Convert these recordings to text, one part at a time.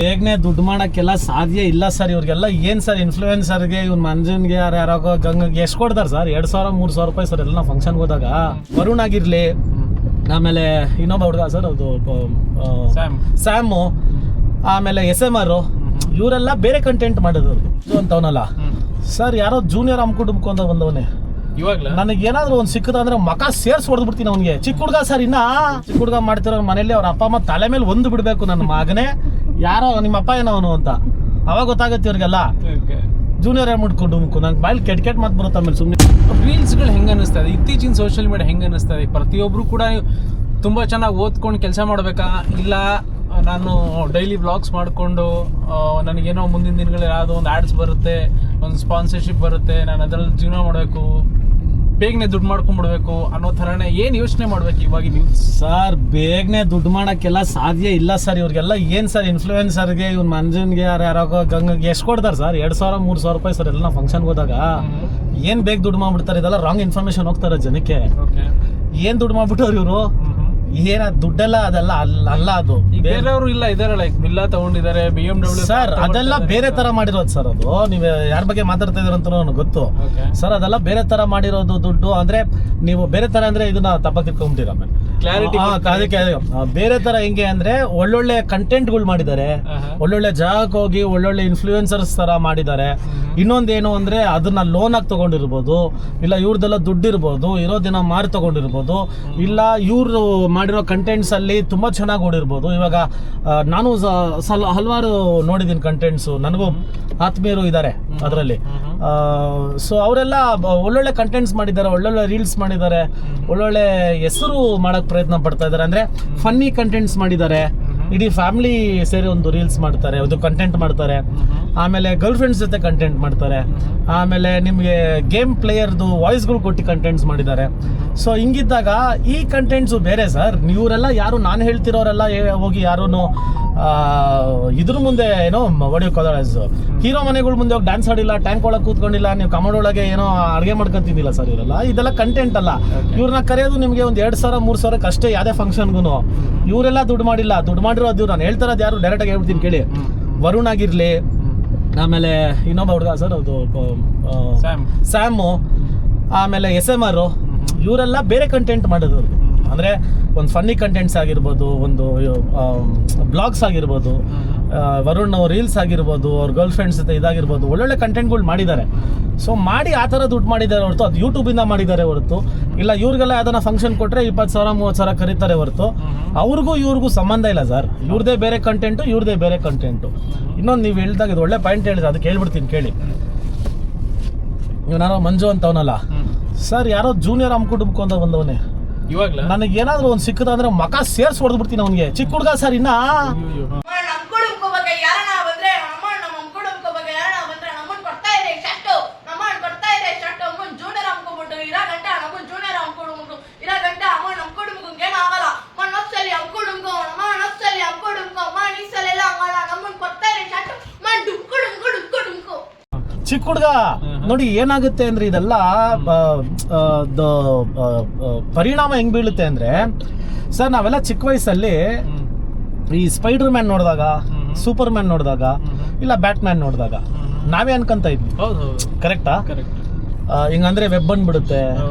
ಬೇಗನೆ ದುಡ್ಡು ಮಾಡೋಕ್ಕೆಲ್ಲ ಸಾಧ್ಯ ಇಲ್ಲ ಸರ್. ಇವ್ರಿಗೆಲ್ಲ ಏನು ಸರ್ ಇನ್ಫ್ಲೂಯೆನ್ಸರ್ಗೆ ಇವ್ನು ಮಂಜನ್ಗೆ ಯಾರೋ ಗಂಗಗೆ ಎಷ್ಟು ಕೊಡ್ತಾರೆ ಸರ್? 2,000-3,000 ರೂಪಾಯಿ ಸರ್ ಎಲ್ಲ ಫಂಕ್ಷನ್ಗೆ ಹೋದಾಗ. ವರುಣ್ ಆಗಿರಲಿ, ಆಮೇಲೆ ಇನ್ನೊಬ್ಬ ಹುಡುಗ ಸರ್ ಅದು ಸ್ಯಾಮು, ಆಮೇಲೆ SMR, ಇವರೆಲ್ಲ ಬೇರೆ ಕಂಟೆಂಟ್ ಮಾಡಿದ್ರು ಅಂತವನಲ್ಲ ಸರ್. ಯಾರೋ ಜೂನಿಯರ್ ಅಮ್ಕುಡುಂಬ ಅಂತ ಬಂದವನೇ. ಇವಾಗಲೇ ನನಗೆ ಏನಾದ್ರು ಒಂದು ಸಿಕ್ಕದಂದ್ರೆ ಮಕ ಸೇರ್ಸಿ ಹೊಡೆದ್ಬಿಡ್ತೀನಿ ಅವನಿಗೆ. ಚಿಕ್ಕ ಹುಡುಗ ಸರ್, ಇನ್ನ ಚಿಕ್ಕ ಹುಡುಗ ಮಾಡ್ತಿರೋ ಮನೇಲಿ ಅವ್ರ ಅಪ್ಪ ಅಮ್ಮ ತಲೆ ಮೇಲೆ ಒಂದು ಬಿಡಬೇಕು, ನನ್ನ ಮಗನೇ ಯಾರೋ ನಿಮ್ಮ ಅಪ್ಪ ಏನವನು ಅಂತ. ಅವಾಗ ಗೊತ್ತಾಗತ್ತೆ ಇವ್ರಿಗೆಲ್ಲ ಜೂನಿಯರ್ ಮುಡ್ಕೊಂಡು. ನಂಗೆ ಬಾಯಲ್ಲಿ ಕೆಟ್ಟ ಮಾತು ಬರುತ್ತೆ. ಆಮೇಲೆ ಸುಮ್ಮನೆ ರೀಲ್ಸ್ಗಳು ಹೆಂಗೆ ಅನ್ನಿಸ್ತದೆ, ಇತ್ತೀಚಿನ ಸೋಷಿಯಲ್ ಮೀಡಿಯಾ ಹೆಂಗೆ ಅನ್ನಿಸ್ತದೆ? ಪ್ರತಿಯೊಬ್ಬರು ಕೂಡ ತುಂಬ ಚೆನ್ನಾಗಿ ಓದ್ಕೊಂಡು ಕೆಲಸ ಮಾಡಬೇಕಾ, ಇಲ್ಲ ನಾನು ಡೈಲಿ ವ್ಲಾಗ್ಸ್ ಮಾಡಿಕೊಂಡು ನನಗೇನೋ ಮುಂದಿನ ದಿನಗಳಲ್ಲಿ ಯಾವುದೋ ಒಂದು ಆ್ಯಡ್ಸ್ ಬರುತ್ತೆ, ಒಂದು ಸ್ಪಾನ್ಸರ್ಶಿಪ್ ಬರುತ್ತೆ, ನಾನು ಅದರಲ್ಲಿ ಜೀವನ ಮಾಡಬೇಕು, ಬೇಗನೆ ದುಡ್ಡು ಮಾಡ್ಕೊಂಡ್ಬಿಡ್ಬೇಕು ಅನ್ನೋ ಥರನೇ ಏನು ಯೋಚನೆ ಮಾಡ್ಬೇಕು ಇವಾಗ ನೀವು? ಸರ್ ಬೇಗನೆ ದುಡ್ಡು ಮಾಡೋಕ್ಕೆಲ್ಲ ಸಾಧ್ಯ ಇಲ್ಲ ಸರ್. ಇವ್ರಿಗೆಲ್ಲ ಏನು ಸರ್ ಇನ್ಫ್ಲೂಯೆನ್ಸರ್ಗೆ ಇವ್ನು ಮಂಜನ್ಗೆ ಯಾರೋ ಗಂಗಗೆ ಎಷ್ಟು ಕೊಡ್ತಾರೆ ಸರ್? 2,000-3,000 ರೂಪಾಯಿ ಸರ್ ಎಲ್ಲ ಫಂಕ್ಷನ್ಗೆ ಹೋದಾಗ. ಏನು ಬೇಗ ದುಡ್ಡು ಮಾಡ್ಬಿಡ್ತಾರೆ, ಇದೆಲ್ಲ ರಾಂಗ್ ಇನ್ಫಾರ್ಮೇಶನ್ ಹೋಗ್ತಾರೆ ಜನಕ್ಕೆ. ಏನು ದುಡ್ಡು ಮಾಡ್ಬಿಟ್ಟವ್ರು ಇವರು? ಏನ ದುಡ್ಡೆಲ್ಲ ಅದೆಲ್ಲ ಅಲ್ಲ ಅದು. ಬೇರೆಯವರು ಇಲ್ಲ ಇದಾರೆ, ಲೈಕ್ ಬಿಲ್ಲಾ ತಗೊಂಡಿದ್ದಾರೆ, BMW ಸರ್. ಅದೆಲ್ಲ ಬೇರೆ ತರ ಮಾಡಿರೋದು ಸರ್. ಅದು ನೀವು ಯಾರ ಬಗ್ಗೆ ಮಾತಾಡ್ತಾ ಇದೀರ ಅಂತ ನನಗೆ ಗೊತ್ತು ಸರ್. ಅದೆಲ್ಲ ಬೇರೆ ತರ ಮಾಡಿರೋದು ದುಡ್ಡು. ಅಂದ್ರೆ ನೀವು ಬೇರೆ ತರ ಅಂದ್ರೆ ಇದನ್ನ ತಪ್ಪಾಗಿ ತಿಳ್ಕೊಂಬಿಟ್ಟಿರ. ಆಮೇಲೆ ಅದಕ್ಕೆ ಬೇರೆ ತರ ಹೆಂಗೆ ಅಂದ್ರೆ ಒಳ್ಳೊಳ್ಳೆ ಕಂಟೆಂಟ್ಗಳು ಮಾಡಿದ್ದಾರೆ, ಒಳ್ಳೊಳ್ಳೆ ಜಾಗಕ್ಕೆ ಹೋಗಿ ಒಳ್ಳೊಳ್ಳೆ ಇನ್ಫ್ಲೂಯೆನ್ಸರ್ಸ್ ತರ ಮಾಡಿದ್ದಾರೆ. ಇನ್ನೊಂದೇನು ಅಂದ್ರೆ ಅದನ್ನ ಲೋನ್ ಆಗಿ ತಗೊಂಡಿರ್ಬೋದು, ಇಲ್ಲ ಇವ್ರದೆಲ್ಲ ದುಡ್ಡು ಇರ್ಬೋದು, ಇರೋದಿನ ಮಾರಿ ತಗೊಂಡಿರ್ಬೋದು, ಇಲ್ಲ ಇವ್ರು ಮಾಡಿರೋ ಕಂಟೆಂಟ್ಸ್ ಅಲ್ಲಿ ತುಂಬಾ ಚೆನ್ನಾಗಿ ಓಡಿರ್ಬೋದು. ಇವಾಗ ನಾನು ಹಲವಾರು ನೋಡಿದ್ದೀನಿ ಕಂಟೆಂಟ್ಸು, ನನಗೂ ಆತ್ಮೀಯರು ಇದ್ದಾರೆ ಅದರಲ್ಲಿ. ಸೊ ಅವರೆಲ್ಲ ಒಳ್ಳೊಳ್ಳೆ ಕಂಟೆಂಟ್ಸ್ ಮಾಡಿದ್ದಾರೆ, ಒಳ್ಳೊಳ್ಳೆ ರೀಲ್ಸ್ ಮಾಡಿದ್ದಾರೆ, ಒಳ್ಳೊಳ್ಳೆ ಹೆಸರು ಮಾಡಕ್ ಪ್ರಯತ್ನ ಪಡ್ತಾ ಇದ್ದಾರೆ. ಅಂದ್ರೆ ಫನ್ನಿ ಕಂಟೆಂಟ್ಸ್ ಮಾಡಿದ್ದಾರೆ, ಇಡೀ ಫ್ಯಾಮಿಲಿ ಸೇರಿ ಒಂದು ರೀಲ್ಸ್ ಮಾಡ್ತಾರೆ, ಒಂದು ಕಂಟೆಂಟ್ ಮಾಡ್ತಾರೆ. ಆಮೇಲೆ ಗರ್ಲ್ ಫ್ರೆಂಡ್ಸ್ ಜೊತೆ ಕಂಟೆಂಟ್ ಮಾಡ್ತಾರೆ. ಆಮೇಲೆ ನಿಮಗೆ ಗೇಮ್ ಪ್ಲೇಯರ್ದು ವಾಯ್ಸ್ಗಳು ಕೊಟ್ಟು ಕಂಟೆಂಟ್ಸ್ ಮಾಡಿದ್ದಾರೆ. ಸೊ ಹಿಂಗಿದ್ದಾಗ ಈ ಕಂಟೆಂಟ್ಸು ಬೇರೆ ಸರ್. ಇವರೆಲ್ಲ ಯಾರು ನಾನು ಹೇಳ್ತಿರೋರೆಲ್ಲ ಹೋಗಿ ಯಾರೂ ಇದ್ರ ಮುಂದೆ ಏನೋ ಹೀರೋ ಮನೆಗಳ ಮುಂದೆ ಹೋಗಿ ಡ್ಯಾನ್ಸ್ ಆಡಿಲ್ಲ, ಟ್ಯಾಂಕ್ ಒಳಗೆ ಕೂತ್ಕೊಂಡಿಲ್ಲ, ನೀವು ಕಮಡ್ ಒಳಗೆ ಏನೋ ಅಡುಗೆ ಮಾಡ್ಕೊಂತಿದ್ದಿಲ್ಲ ಸರ್. ಇವರೆಲ್ಲ ಇದೆಲ್ಲ ಕಂಟೆಂಟ್ ಅಲ್ಲ. ಇವ್ರನ್ನ ಕರೆಯೋದು ನಿಮಗೆ ಒಂದು 2,000-3,000 ಅಷ್ಟೇ ಯಾವುದೇ ಫಂಕ್ಷನ್ಗೂ. ಇವರೆಲ್ಲ ದುಡ್ಡು ಮಾಡಿಲ್ಲ. ದುಡ್ಡು ಮಾಡಿರೋದು ನಾನು ಹೇಳ್ತಾರದು ಯಾರು ಡೈರೆಕ್ಟಾಗಿ ಹೇಳ್ಬಿಡ್ತೀನಿ ಕೇಳಿ. ವರುಣ್ ಆಗಿರಲಿ, ಆಮೇಲೆ ಇನ್ನೊಬ್ಬ ಹುಡುಗ ಸರ್ ಅದು ಸ್ಯಾಮು, ಆಮೇಲೆ SMR, ಇವರೆಲ್ಲ ಬೇರೆ ಕಂಟೆಂಟ್ ಮಾಡಿದ್ರು. ಅಂದರೆ ಒಂದು ಫನ್ನಿ ಕಂಟೆಂಟ್ಸ್ ಆಗಿರ್ಬೋದು, ಒಂದು ಬ್ಲಾಗ್ಸ್ ಆಗಿರ್ಬೋದು, ವರುಣ್ ರೀಲ್ಸ್ ಆಗಿರ್ಬೋದು, ಅವ್ರ ಗರ್ಲ್ ಫ್ರೆಂಡ್ಸ್ ಜೊತೆ ಇದಾಗಿರ್ಬೋದು, ಒಳ್ಳೊಳ್ಳೆ ಕಂಟೆಂಟ್ಗಳು ಮಾಡಿದ್ದಾರೆ. ಸೊ ಮಾಡಿ ಆ ಥರ ದುಡ್ಡು ಮಾಡಿದ್ದಾರೆ ಹೊರತು ಅದು ಯೂಟ್ಯೂಬಿಂದ ಮಾಡಿದ್ದಾರೆ ಹೊರತು ಇಲ್ಲ ಇವ್ರಿಗೆಲ್ಲ ಯಾವ್ದಾನ ಫಂಕ್ಷನ್ ಕೊಟ್ಟರೆ 20,000-30,000 ಕರೀತಾರೆ ಹೊರತು ಅವ್ರಿಗೂ ಇವ್ರಿಗೂ ಸಂಬಂಧ ಇಲ್ಲ ಸರ್. ಇವ್ರದೇ ಬೇರೆ ಕಂಟೆಂಟು, ಇವ್ರದೇ ಬೇರೆ ಕಂಟೆಂಟು. ಇನ್ನೊಂದು ನೀವು ಹೇಳ್ದಾಗ ಇದು ಒಳ್ಳೆ ಪಾಯಿಂಟ್ ಹೇಳಿದ್ರೆ ಅದಕ್ಕೆ ಹೇಳ್ಬಿಡ್ತೀನಿ ಕೇಳಿ. ನಾನು ಮಂಜು ಅಂತವನಲ್ಲ ಸರ್, ಯಾರೋ ಜೂನಿಯರ್ ಅಮ್ಕುಡುಂಬ ಅಂತ ಬಂದವನೇ. ಇವಾಗಲೇ ನನಗೆ ಏನಾದ್ರು ಒಂದು ಸಿಕ್ಕದಂದ್ರೆ ಮಕ ಸೇರ್ಸಿ ಹೊಡೆದ್ಬಿಡ್ತೀನಿ ಅವನಿಗೆ. ಚಿಕ್ಕ ಹುಡುಗ ಸರ್, ಇನ್ನ ಚಿಕ್ಕ ಹುಡುಗ ನೋಡಿ ಏನಾಗುತ್ತೆ ಅಂದ್ರೆ ಇದೆಲ್ಲ ಪರಿಣಾಮ ಹೆಂಗ್ ಬೀಳುತ್ತೆ ಅಂದ್ರೆ ಸರ್, ನಾವೆಲ್ಲ ಚಿಕ್ಕ ವಯಸ್ಸಲ್ಲಿ ಈ ಸ್ಪೈಡರ್ ಮ್ಯಾನ್ ನೋಡಿದಾಗ, ಸೂಪರ್ ಮ್ಯಾನ್ ನೋಡಿದಾಗ, ಇಲ್ಲ ಬ್ಯಾಟ್ ಮ್ಯಾನ್ ನೋಡಿದಾಗ ನಾವೇ ಅನ್ಕೊಂತ ಇದ್ವಿ. ಕರೆಕ್ಟಾ? ಹಿಂಗಂದ್ರೆ ವೆಬ್ ಬಂದ್ಬಿಡುತ್ತೆ.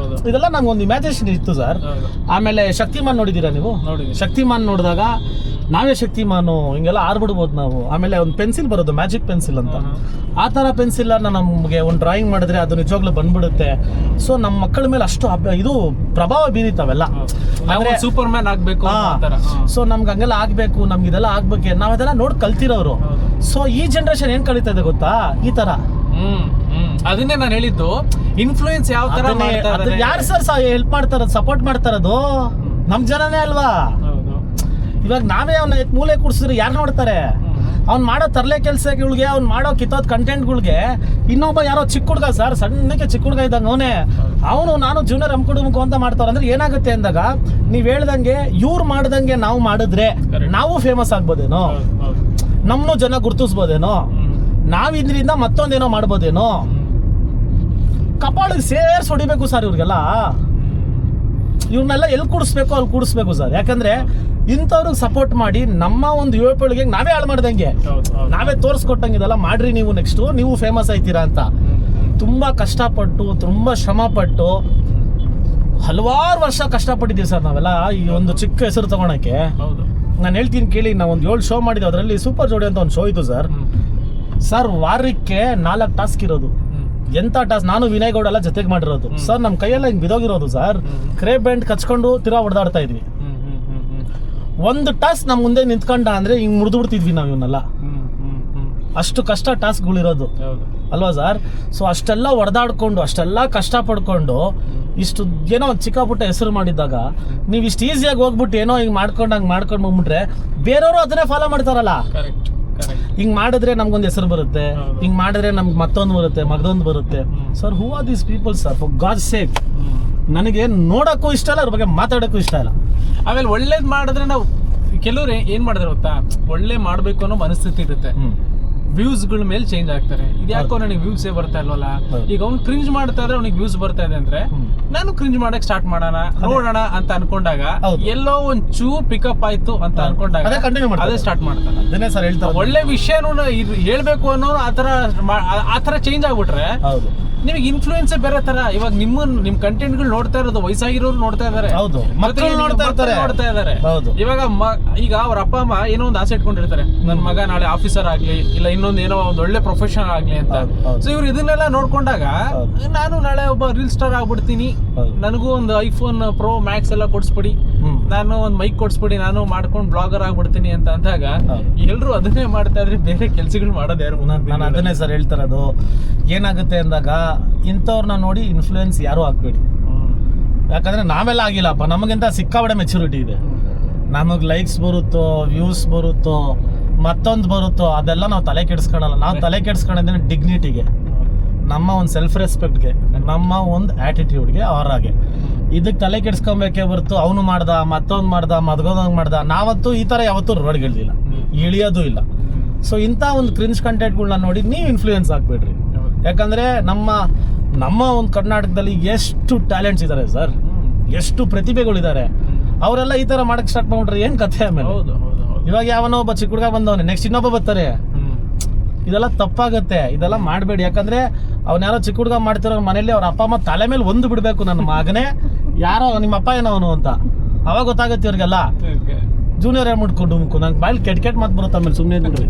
ಇದೆಲ್ಲ ನಮ್ಗೊಂದು ಇಮ್ಯಾಜಿನೇಷನ್ ಇತ್ತು ಸರ್. ಆಮೇಲೆ ಶಕ್ತಿಮಾನ್ ನೋಡಿದ್ದೀರಾ ನೀವು? ಶಕ್ತಿಮಾನ್ ನೋಡಿದಾಗ ನಾವೇ ಶಕ್ತಿಮಾನು ಹಿಂಗೆಲ್ಲ ಆರ್ಬಿಡ್ಬೋದು ನಾವು. ಆಮೇಲೆ ಒಂದು ಪೆನ್ಸಿಲ್ ಬರೋದು, ಮ್ಯಾಜಿಕ್ ಪೆನ್ಸಿಲ್ ಅಂತ. ಆ ಥರ ಪೆನ್ಸಿಲನ್ನ ನಮಗೆ ಒಂದು ಡ್ರಾಯಿಂಗ್ ಮಾಡಿದ್ರೆ ಅದು ನಿಜವಾಗ್ಲೂ ಬಂದ್ಬಿಡುತ್ತೆ. ಸೊ ನಮ್ಮ ಮಕ್ಕಳ ಮೇಲೆ ಅಷ್ಟು ಇದು ಪ್ರಭಾವ ಬೀರಿತಾವೆಲ್ಲ. ಅಂದ್ರೆ ಸೂಪರ್ ಮ್ಯಾನ್ ಆಗ್ಬೇಕು. ಸೊ ನಮ್ಗೆ ಹಂಗೆಲ್ಲ ಆಗ್ಬೇಕು, ನಮ್ಗೆ ಇದೆಲ್ಲ ಆಗ್ಬೇಕು, ನಾವದೆಲ್ಲ ನೋಡಿ ಕಲ್ತಿರೋರು. ಸೊ ಈ ಜನರೇಷನ್ ಏನ್ ಕಲಿತಾ ಇದೆ ಗೊತ್ತಾ? ಈ ತರ. ಅದನ್ನೇ ನಾನು ಹೇಳಿದ್ದು, ಇನ್ಫ್ಲೂಯೆನ್ಸ್ ಯಾವ ತರ ಯಾರು ಸರ್ ಹೆಲ್ಪ್ ಮಾಡ್ತಾರದು, ಸಪೋರ್ಟ್ ಮಾಡ್ತಾರದು? ನಮ್ ಜನನೇ ಅಲ್ವಾ? ಇವಾಗ ನಾವೇ ಅವನ್ನ ಮೂಲೆ ಕೂಡ್ಸಿದ್ರೆ ಯಾರು ನೋಡ್ತಾರೆ? ಅವ್ನು ಮಾಡೋ ತರಲೆ ಕೆಲಸಗಳಿಗೆ, ಅವ್ನು ಮಾಡೋ ಕಿತ್ತೋದ್ ಕಂಟೆಂಟ್ಗಳಿಗೆ ಇನ್ನೊಬ್ಬ ಯಾರೋ ಚಿಕ್ಕ ಹುಡುಗ ಸರ್, ಸಣ್ಣಕ್ಕೆ ಚಿಕ್ಕ ಹುಡುಗ ಇದ್ದಂಗೆ ಅವನು ನಾನು ಜೂನಿಯರ್ ಅಮ್ಕುಡುಂಬ ಅಂತ ಮಾಡ್ತಾವ್ರೆ. ಅಂದ್ರೆ ಏನಾಗುತ್ತೆ ಅಂದಾಗ ನೀವ್ ಹೇಳ್ದಂಗೆ ಇವ್ರು ಮಾಡ್ದಂಗೆ ನಾವು ಮಾಡಿದ್ರೆ ನಾವು ಫೇಮಸ್ ಆಗ್ಬೋದೇನೋ, ನಮ್ಮನ್ನು ಜನ ಗುರ್ತಿಸ್ಬೋದೇನೋ, ನಾವಿದ್ರಿಂದ ಮತ್ತೊಂದೇನೋ ಮಾಡ್ಬೋದೇನೋ. ಕಪಾಳಿಗೆ ಸೇರ್ಸ್ ಹೊಡಿಬೇಕು ಸರ್ ಇವ್ರಿಗೆಲ್ಲ. ಇವ್ರನ್ನೆಲ್ಲ ಎಲ್ಲಿ ಕೂಡಿಸ್ಬೇಕು ಅಲ್ಲಿ ಕೂಡಿಸ್ಬೇಕು ಸರ್. ಯಾಕಂದ್ರೆ ಇಂಥವ್ರಿಗೆ ಸಪೋರ್ಟ್ ಮಾಡಿ ನಮ್ಮ ಒಂದು ಯುವ ಪೀಳಿಗೆಗೆ ನಾವೇ ಹಾಳು ಮಾಡ್ದಂಗೆ, ನಾವೇ ತೋರಿಸ್ಕೊಟ್ಟಂಗೆ ಇದೆಲ್ಲ ಮಾಡ್ರಿ ನೀವು, ನೆಕ್ಸ್ಟ್ ನೀವು ಫೇಮಸ್ ಆಯ್ತೀರಾ ಅಂತ. ತುಂಬ ಕಷ್ಟಪಟ್ಟು, ತುಂಬ ಶ್ರಮಪಟ್ಟು, ಹಲವಾರು ವರ್ಷ ಕಷ್ಟಪಟ್ಟಿದ್ದೀವಿ ಸರ್ ನಾವೆಲ್ಲ ಈ ಒಂದು ಚಿಕ್ಕ ಹೆಸರು ತಗೊಳಕ್ಕೆ. ನಾನು ಹೇಳ್ತೀನಿ ಕೇಳಿ, ನಾವು ಒಂದು 7 ಶೋ ಮಾಡಿದ್ವಿ, ಅದರಲ್ಲಿ ಸೂಪರ್ ಜೋಡಿ ಅಂತ ಒಂದು ಶೋ ಇತ್ತು ಸರ್. ವಾರಕ್ಕೆ 4 ಟಾಸ್ಕ್ ಇರೋದು. ಎಂಥ ಟಾಸ್ಕ್, ನಾನು ವಿನಯ್ ಗೌಡ ಎಲ್ಲ ಜೊತೆಗೆ ಮಾಡಿರೋದು ಸರ್. ನಮ್ಮ ಕೈಯೆಲ್ಲ ಹಿಂಗೆ ಬಿದೋಗಿರೋದು ಸರ್. ಕ್ರೇ ಬ್ಯಾಂಡ್ ಕಚ್ಕೊಂಡು ತಿರಾ ಹೊಡೆದಾಡ್ತಾ ಇದ್ವಿ. ಒಂದು ಟಾಸ್ಕ್ ನಮ್ಮ ಮುಂದೆ ನಿಂತ್ಕೊಂಡ ಅಂದರೆ ಹಿಂಗೆ ಮುರಿದು ಬಿಡ್ತಿದ್ವಿ ನಾವು ಇವನ್ನೆಲ್ಲ. ಅಷ್ಟು ಕಷ್ಟ ಟಾಸ್ಕ್ಗಳಿರೋದು ಅಲ್ವಾ ಸರ್? ಸೊ ಅಷ್ಟೆಲ್ಲ ಹೊಡೆದಾಡ್ಕೊಂಡು, ಅಷ್ಟೆಲ್ಲ ಕಷ್ಟಪಡ್ಕೊಂಡು, ಇಷ್ಟು ಏನೋ ಒಂದು ಚಿಕ್ಕ ಪುಟ್ಟ ಹೆಸರು ಮಾಡಿದ್ದಾಗ ನೀವು ಇಷ್ಟು ಈಸಿಯಾಗಿ ಹೋಗ್ಬಿಟ್ಟು ಏನೋ ಹಿಂಗೆ ಹಂಗೆ ಮಾಡ್ಕೊಂಡು ಹೋಗ್ಬಿಟ್ರೆ ಬೇರೆಯವರು ಅದನ್ನೇ ಫಾಲೋ ಮಾಡ್ತಾರಲ್ಲ. ಹಿಂಗೆ ಮಾಡಿದ್ರೆ ನಮ್ಗೊಂದು ಹೆಸರು ಬರುತ್ತೆ, ಹಿಂಗೆ ಮಾಡಿದ್ರೆ ನಮ್ಗೆ ಮತ್ತೊಂದು ಬರುತ್ತೆ, ಮಗದೊಂದು ಬರುತ್ತೆ. Sir, who are these people sir? For god sake, ನನಗೆ ನೋಡೋಕ್ಕೂ ಇಷ್ಟ ಇಲ್ಲ, ಅವ್ರ ಬಗ್ಗೆ ಮಾತಾಡೋಕ್ಕೂ ಇಷ್ಟ ಇಲ್ಲ. ಆಮೇಲೆ ಒಳ್ಳೇದು ಮಾಡಿದ್ರೆ ನಾವು, ಕೆಲವ್ರು ಏನು ಮಾಡಿದ್ರೆ ಗೊತ್ತಾ, ಒಳ್ಳೆ ಮಾಡಬೇಕು ಅನ್ನೋ ಮನಸ್ಥಿತಿ ಇರುತ್ತೆ, ವ್ಯೂಸ್ಗಳ ಮೇಲೆ ಚೇಂಜ್ ಆಗ್ತಾರೆ. ಇದ್ಯಾಕೋ ನನಗೆ ವ್ಯೂಸೇ ಬರ್ತಾ ಇಲ್ವಲ್ಲ, ಈಗ ಅವ್ನು ಕ್ರಿಂಜ್ ಮಾಡ್ತಾ ಇದ್ರೆ ಅವ್ನಿಗೆ ವ್ಯೂಸ್ ಬರ್ತಾ ಇದೆ ಅಂದ್ರೆ ನಾನು ಕ್ರಿಂಜ್ ಮಾಡಕ್ ಸ್ಟಾರ್ಟ್ ಮಾಡೋಣ, ನೋಡೋಣ ಅಂತ ಅನ್ಕೊಂಡಾಗ ಎಲ್ಲೋ ಒಂಚೂರು ಪಿಕಪ್ ಆಯ್ತು ಅಂತ ಅನ್ಕೊಂಡಾಗ ಅದೇ ಸ್ಟಾರ್ಟ್ ಮಾಡ್ತಾನೆ. ಒಳ್ಳೆ ವಿಷಯನೂ ಹೇಳ್ಬೇಕು ಅನ್ನೋ ಆತರ ಚೇಂಜ್ ಆಗ್ಬಿಟ್ರೆ ನಿಮಗೆ ಇನ್ಫ್ಲೂಯೆನ್ಸ್ ಬೇರೆ ತರ. ಇವಾಗ ನಿಮ್ ಕಂಟೆಂಟ್ಗಳು ನೋಡ್ತಾ ಇರೋದು ವಯಸ್ಸಾಗಿರೋರು ನೋಡ್ತಾ ಇದಾರೆ, ನೋಡ್ತಾ ಇದಾರೆ. ಈಗ ಅವ್ರ ಅಪ್ಪ ಅಮ್ಮ ಏನೋ ಒಂದು ಆಸೆ ಇಟ್ಕೊಂಡಿರ್ತಾರೆ, ನನ್ ಮಗ ನಾಳೆ ಆಫೀಸರ್ ಆಗ್ಲಿ, ಇಲ್ಲ ಇನ್ನೊಂದು ಏನೋ ಒಂದು ಒಳ್ಳೆ ಪ್ರೊಫೆಷನ್ ಆಗ್ಲಿ ಅಂತ. ಸೊ ಇವ್ರು ಇದನ್ನೆಲ್ಲ ನೋಡ್ಕೊಂಡಾಗ ನಾನು ನಾಳೆ ಒಬ್ಬ ರೀಲ್ ಸ್ಟಾರ್ ಆಗ್ಬಿಡ್ತೀನಿ, ನನಗೂ ಒಂದು ಐಫೋನ್ ಪ್ರೋ ಮ್ಯಾಕ್ಸ್ ಎಲ್ಲ ಕೊಡ್ಸ್ಬಿಡಿ, ನಾನು ಒಂದು ಮೈಕ್ ಕೊಡ್ಸ್ಬಿಡಿ, ನಾನು ಮಾಡ್ಕೊಂಡು ಬ್ಲಾಗರ್ ಆಗ್ಬಿಡ್ತೀನಿ ಅಂತ ಅಂದಾಗ ಎಲ್ರು ಅದನ್ನೇ ಮಾಡ್ತಾ ಇದ್ರೆ ಬೇರೆ ಕೆಲ್ಸಗಳು ಮಾಡೋದು ಯಾರು? ನಾನು ಅದನ್ನೇ ಸರ್ ಹೇಳ್ತಾರದು. ಏನಾಗುತ್ತೆ ಅಂದಾಗ ಇಂಥವ್ರನ್ನ ನೋಡಿ ಇನ್ಫ್ಲೂಯೆನ್ಸ್ ಯಾರು ಆಗ್ಬೇಡಿ. ಯಾಕಂದ್ರೆ ನಾವೆಲ್ಲ ಆಗಿಲ್ಲಪ್ಪ, ನಮಗಿಂತ ಸಿಕ್ಕಾಬಡೆ ಮೆಚುರಿಟಿ ಇದೆ. ನಮಗೆ ಲೈಕ್ಸ್ ಬರುತ್ತೋ, ವ್ಯೂಸ್ ಬರುತ್ತೋ, ಮತ್ತೊಂದು ಬರುತ್ತೋ, ಅದೆಲ್ಲ ನಾವು ತಲೆ ಕೆಡಿಸ್ಕೊಳಲ್ಲ. ನಾವು ತಲೆ ಕೆಡಿಸ್ಕೊಂಡಿದ್ದೇನೆ ಡಿಗ್ನಿಟಿಗೆ, ನಮ್ಮ ಒಂದು ಸೆಲ್ಫ್ ರೆಸ್ಪೆಕ್ಟ್ಗೆ, ನಮ್ಮ ಒಂದು ಆ್ಯಟಿಟ್ಯೂಡ್ಗೆ, ಅವರಾಗೆ. ಇದಕ್ಕೆ ತಲೆ ಕೆಡಿಸ್ಕೊಬೇಕೇ ಹೊರತು ಅವನು ಮಾಡ್ದ, ಮತ್ತೊಂದು ಮಾಡ್ದ, ಮದ್ಗೋದಂಗೆ ಮಾಡ್ದ, ನಾವಂತೂ ಈ ಥರ ಯಾವತ್ತೂ ರೋಡ್ಗೆ ಇಳಿದಿಲ್ಲ, ಇಳಿಯೋದು ಇಲ್ಲ. ಸೊ ಇಂಥ ಒಂದು ಕ್ರಿಂಜ್ ಕಂಟೆಂಟ್ಗಳನ್ನ ನೋಡಿ ನೀವು ಇನ್ಫ್ಲೂಯೆನ್ಸ್ ಆಗಬೇಡ್ರಿ. ಯಾಕಂದರೆ ನಮ್ಮ ಒಂದು ಕರ್ನಾಟಕದಲ್ಲಿ ಎಷ್ಟು ಟ್ಯಾಲೆಂಟ್ಸ್ ಇದ್ದಾರೆ ಸರ್, ಎಷ್ಟು ಪ್ರತಿಭೆಗಳಿದ್ದಾರೆ. ಅವರೆಲ್ಲ ಈ ಥರ ಮಾಡಕ್ಕೆ ಸ್ಟಾರ್ಟ್ ಮಾಡ್ಬಿಟ್ರೆ ಏನು ಕಥೆ? ಆಮೇಲೆ ಇವಾಗ ಯಾವನೋ ಒಬ್ಬ ಚಿಕ್ಕ ಹುಡುಗ ಬಂದವನೇ, ನೆಕ್ಸ್ಟ್ ಇನ್ನೊಬ್ಬ ಬರ್ತಾರೆ. ಇದೆಲ್ಲ ತಪ್ಪಾಗುತ್ತೆ, ಇದೆಲ್ಲ ಮಾಡಬೇಡಿ. ಯಾಕಂದರೆ ಯಾರೋ ಚಿಕ್ಕ ಹುಡುಗ ಮಾಡ್ತಿರೋ ಮನೇಲಿ ಅವ್ರ ಅಪ್ಪ ಅಮ್ಮ ತಲೆ ಮೇಲೆ ಒಂದು ಬಿಡಬೇಕು, ನನ್ನ ಮಗನೇ ಯಾರೋ ನಿಮ್ಮ ಅಪ್ಪ ಏನವನು ಅಂತ. ಅವಾಗ ಗೊತ್ತಾಗುತ್ತೆ ಇವ್ರಿಗೆಲ್ಲ. ಜೂನಿಯರ್ ಹೇಳ್ಬಿಟ್ಟು ನಂಗೆ ಬಾಯಲ್ಲಿ ಕೆಟ್ಟ ಮಾತು ಬರುತ್ತೆ, ಆಮೇಲೆ ಸುಮ್ಮನೆ ಬಿಡ್ರಿ.